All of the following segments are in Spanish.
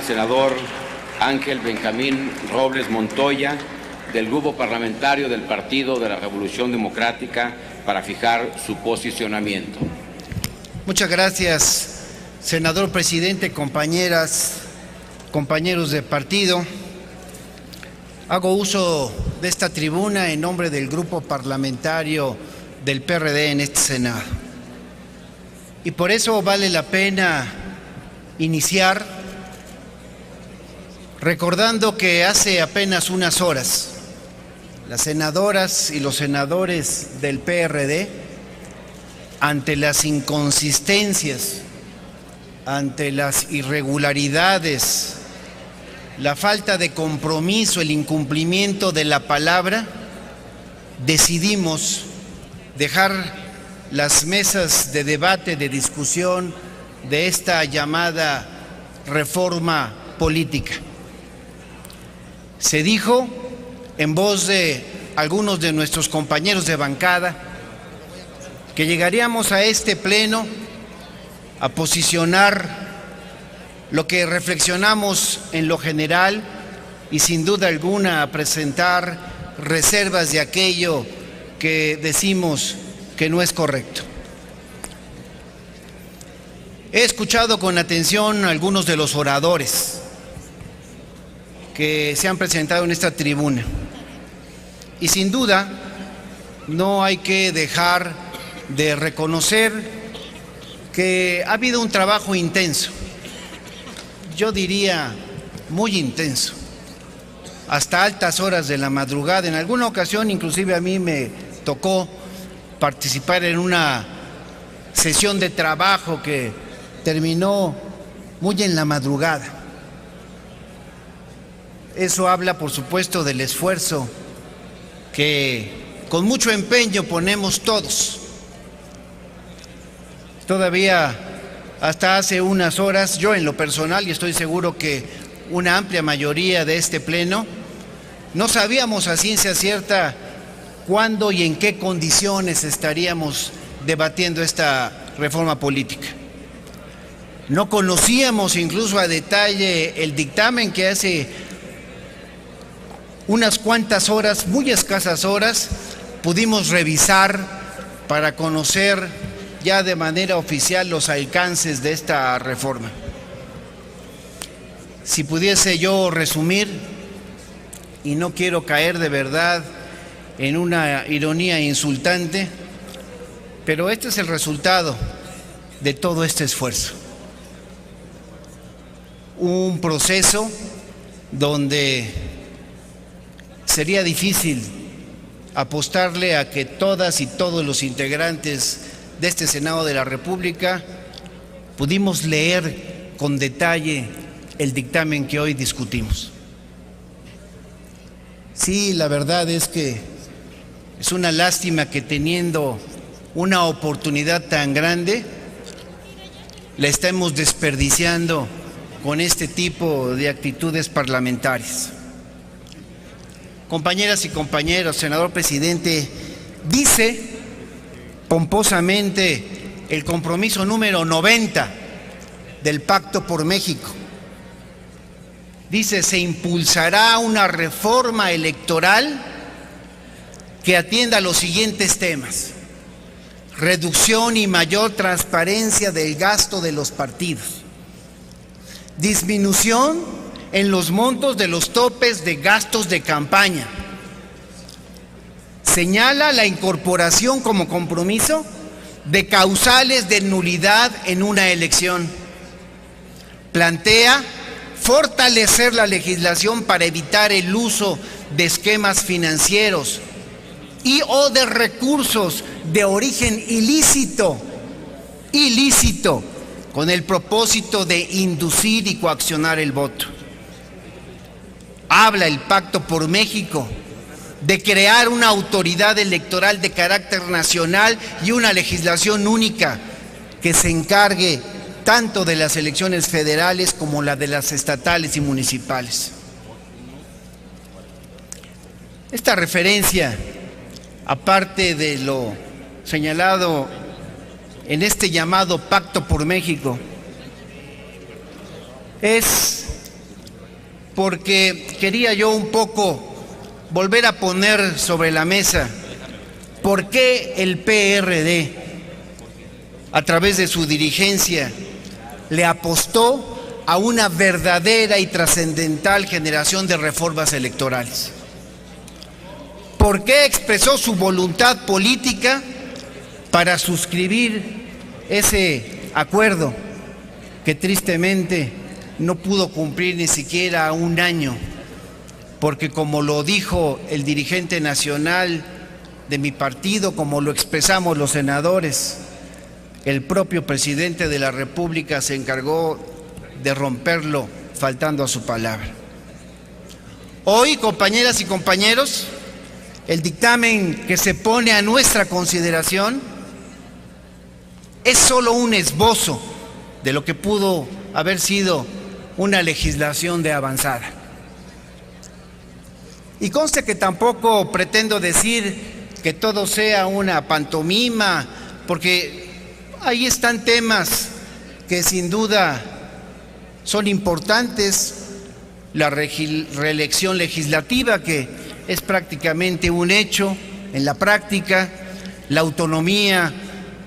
al senador Ángel Benjamín Robles Montoya, del Grupo Parlamentario del Partido de la Revolución Democrática, para fijar su posicionamiento. Muchas gracias, senador presidente, compañeras, compañeros de partido. Hago uso de esta tribuna en nombre del Grupo Parlamentario del PRD en este Senado. Y por eso vale la pena iniciar recordando que hace apenas unas horas las senadoras y los senadores del PRD, ante las inconsistencias, ante las irregularidades, la falta de compromiso, el incumplimiento de la palabra, decidimos dejar las mesas de debate, de discusión de esta llamada reforma política. Se dijo en voz de algunos de nuestros compañeros de bancada que llegaríamos a este pleno a posicionar lo que reflexionamos en lo general y sin duda alguna a presentar reservas de aquello que decimos que no es correcto. He escuchado con atención a algunos de los oradores que se han presentado en esta tribuna y sin duda no hay que dejar de reconocer que ha habido un trabajo intenso, yo diría muy intenso, hasta altas horas de la madrugada. En alguna ocasión inclusive a mí me tocó participar en una sesión de trabajo que terminó muy en la madrugada. Eso habla, por supuesto, del esfuerzo que con mucho empeño ponemos todos. Todavía hasta hace unas horas, yo en lo personal, y estoy seguro que una amplia mayoría de este pleno, no sabíamos a ciencia cierta cuándo y en qué condiciones estaríamos debatiendo esta reforma política. No conocíamos incluso a detalle el dictamen que hace unas cuantas horas, muy escasas horas, pudimos revisar para conocer ya de manera oficial los alcances de esta reforma. Si pudiese yo resumir, y no quiero caer de verdad en una ironía insultante, pero este es el resultado de todo este esfuerzo. Un proceso donde sería difícil apostarle a que todas y todos los integrantes de este Senado de la República pudimos leer con detalle el dictamen que hoy discutimos. Sí, la verdad es que es una lástima que teniendo una oportunidad tan grande, la estemos desperdiciando con este tipo de actitudes parlamentarias. Compañeras y compañeros, senador presidente, dice pomposamente el compromiso número 90 del Pacto por México. Dice, se impulsará una reforma electoral que atienda los siguientes temas: reducción y mayor transparencia del gasto de los partidos, disminución en los montos de los topes de gastos de campaña. Señala la incorporación como compromiso de causales de nulidad en una elección. Plantea fortalecer la legislación para evitar el uso de esquemas financieros y o de recursos de origen ilícito, con el propósito de inducir y coaccionar el voto. Habla el Pacto por México de crear una autoridad electoral de carácter nacional y una legislación única que se encargue tanto de las elecciones federales como la de las estatales y municipales. Esta referencia, aparte de lo señalado en este llamado Pacto por México, es porque quería yo un poco volver a poner sobre la mesa por qué el PRD, a través de su dirigencia, le apostó a una verdadera y trascendental generación de reformas electorales. ¿Por qué expresó su voluntad política para suscribir ese acuerdo que tristemente no pudo cumplir ni siquiera un año? Porque como lo dijo el dirigente nacional de mi partido, como lo expresamos los senadores, el propio presidente de la República se encargó de romperlo faltando a su palabra. Hoy, compañeras y compañeros, el dictamen que se pone a nuestra consideración es solo un esbozo de lo que pudo haber sido una legislación de avanzada. Y conste que tampoco pretendo decir que todo sea una pantomima, porque ahí están temas que sin duda son importantes, la reelección legislativa, que es prácticamente un hecho en la práctica, la autonomía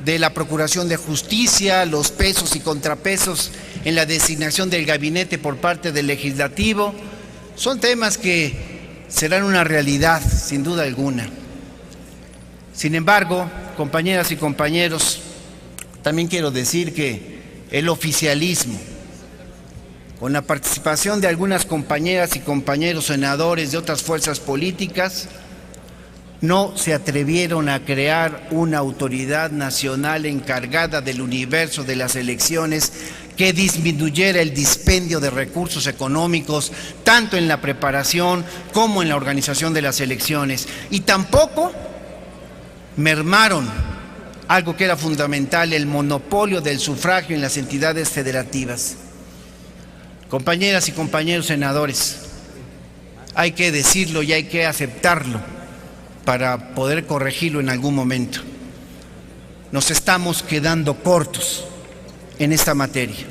de la Procuración de Justicia, los pesos y contrapesos en la designación del gabinete por parte del legislativo, son temas que serán una realidad, sin duda alguna. Sin embargo, compañeras y compañeros, también quiero decir que el oficialismo, con la participación de algunas compañeras y compañeros senadores de otras fuerzas políticas, no se atrevieron a crear una autoridad nacional encargada del universo de las elecciones que disminuyera el dispendio de recursos económicos, tanto en la preparación como en la organización de las elecciones. Y tampoco mermaron algo que era fundamental, el monopolio del sufragio en las entidades federativas. Compañeras y compañeros senadores, hay que decirlo y hay que aceptarlo para poder corregirlo en algún momento. Nos estamos quedando cortos en esta materia.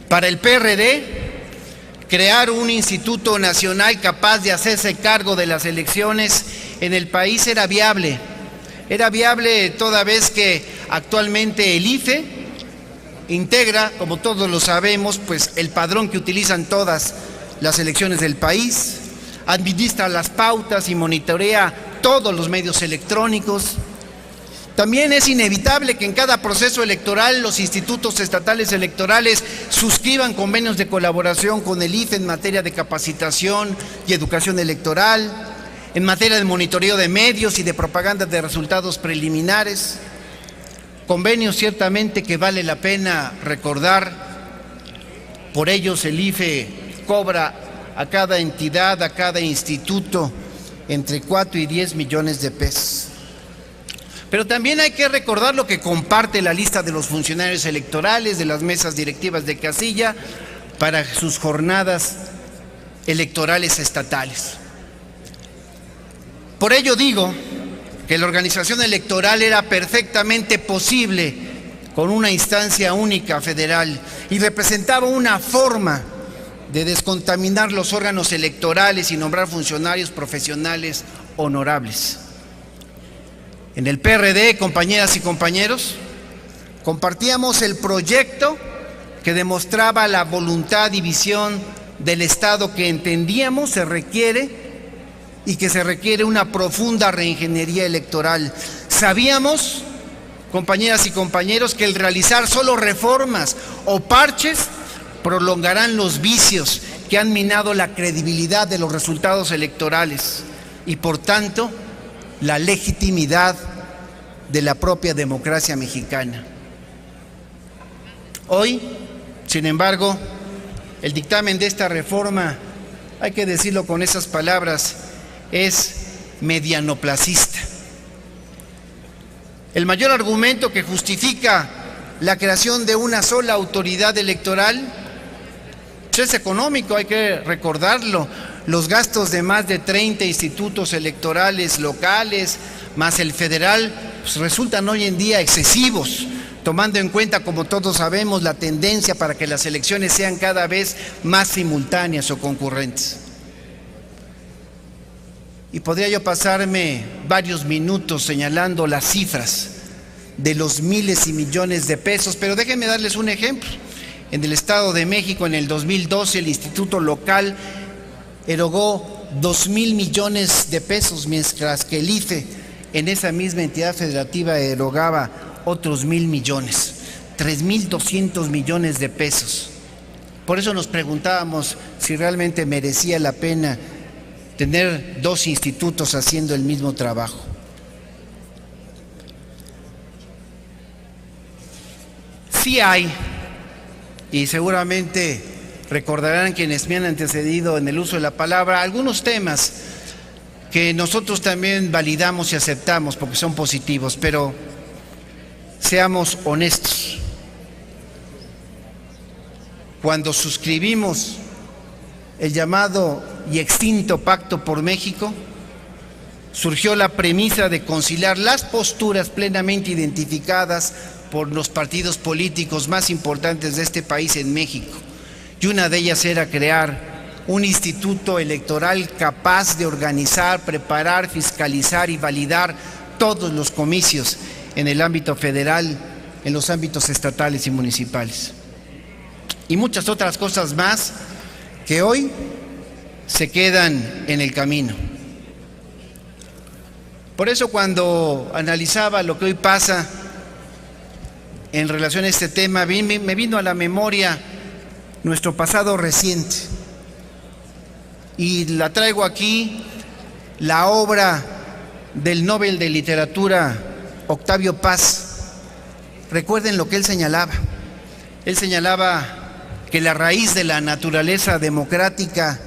Para el PRD, crear un instituto nacional capaz de hacerse cargo de las elecciones en el país era viable. Era viable toda vez que actualmente el IFE integra, como todos lo sabemos, pues el padrón que utilizan todas las elecciones del país, administra las pautas y monitorea todos los medios electrónicos. También es inevitable que en cada proceso electoral los institutos estatales electorales suscriban convenios de colaboración con el IFE en materia de capacitación y educación electoral, en materia de monitoreo de medios y de propaganda de resultados preliminares. Convenios ciertamente que vale la pena recordar. Por ellos el IFE cobra a cada entidad, a cada instituto, entre 4 y 10 millones de pesos. Pero también hay que recordar lo que comparte la lista de los funcionarios electorales de las mesas directivas de casilla para sus jornadas electorales estatales. Por ello digo que la organización electoral era perfectamente posible con una instancia única federal y representaba una forma de descontaminar los órganos electorales y nombrar funcionarios profesionales honorables. En el PRD, compañeras y compañeros, compartíamos el proyecto que demostraba la voluntad y visión del Estado que entendíamos se requiere y que se requiere una profunda reingeniería electoral. Sabíamos, compañeras y compañeros, que el realizar solo reformas o parches prolongarán los vicios que han minado la credibilidad de los resultados electorales y, por tanto, la legitimidad de la propia democracia mexicana. Hoy, sin embargo, el dictamen de esta reforma, hay que decirlo con esas palabras, es medianoplacista. El mayor argumento que justifica la creación de una sola autoridad electoral es económico, hay que recordarlo. Los gastos de más de 30 institutos electorales locales, más el federal, pues resultan hoy en día excesivos tomando en cuenta, como todos sabemos, la tendencia para que las elecciones sean cada vez más simultáneas o concurrentes. Y podría yo pasarme varios minutos señalando las cifras de los miles y millones de pesos, pero déjenme darles un ejemplo. En el Estado de México, en el 2012, el Instituto Local erogó 2,000 millones de pesos, mientras que el IFE en esa misma entidad federativa erogaba otros 1,000 millones, 3,200 millones de pesos. Por eso nos preguntábamos si realmente merecía la pena tener dos institutos haciendo el mismo trabajo. Sí hay, y seguramente recordarán quienes me han antecedido en el uso de la palabra, algunos temas que nosotros también validamos y aceptamos porque son positivos, pero seamos honestos. Cuando suscribimos el llamado y extinto Pacto por México, surgió la premisa de conciliar las posturas plenamente identificadas por los partidos políticos más importantes de este país en México. Y una de ellas era crear un instituto electoral capaz de organizar, preparar, fiscalizar y validar todos los comicios en el ámbito federal, en los ámbitos estatales y municipales. Y muchas otras cosas más que hoy se quedan en el camino. Por eso, cuando analizaba lo que hoy pasa en relación a este tema, me vino a la memoria nuestro pasado reciente. Y la traigo aquí, la obra del Nobel de Literatura Octavio Paz. Recuerden lo que él señalaba. Él señalaba que la raíz de la naturaleza democrática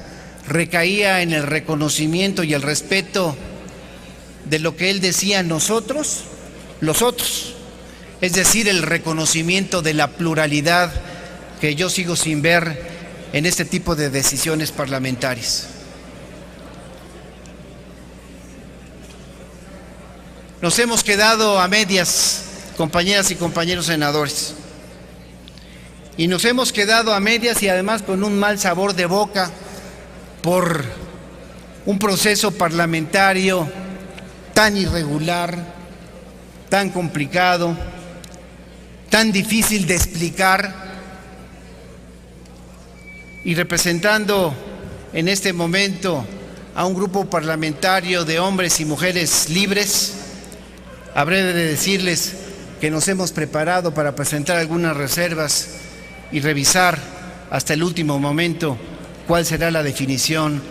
recaía en el reconocimiento y el respeto de lo que él decía nosotros, los otros, es decir, el reconocimiento de la pluralidad que yo sigo sin ver en este tipo de decisiones parlamentarias. Nos hemos quedado a medias, compañeras y compañeros senadores, y nos hemos quedado a medias y además con un mal sabor de boca por un proceso parlamentario tan irregular, tan complicado, tan difícil de explicar, y representando en este momento a un grupo parlamentario de hombres y mujeres libres, habré de decirles que nos hemos preparado para presentar algunas reservas y revisar hasta el último momento cuál será la definición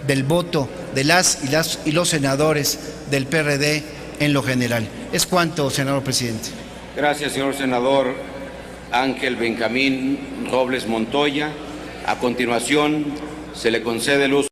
del voto de las y los senadores del PRD en lo general. Es cuanto, senador presidente. Gracias, señor senador Ángel Benjamín Robles Montoya. A continuación, se le concede el uso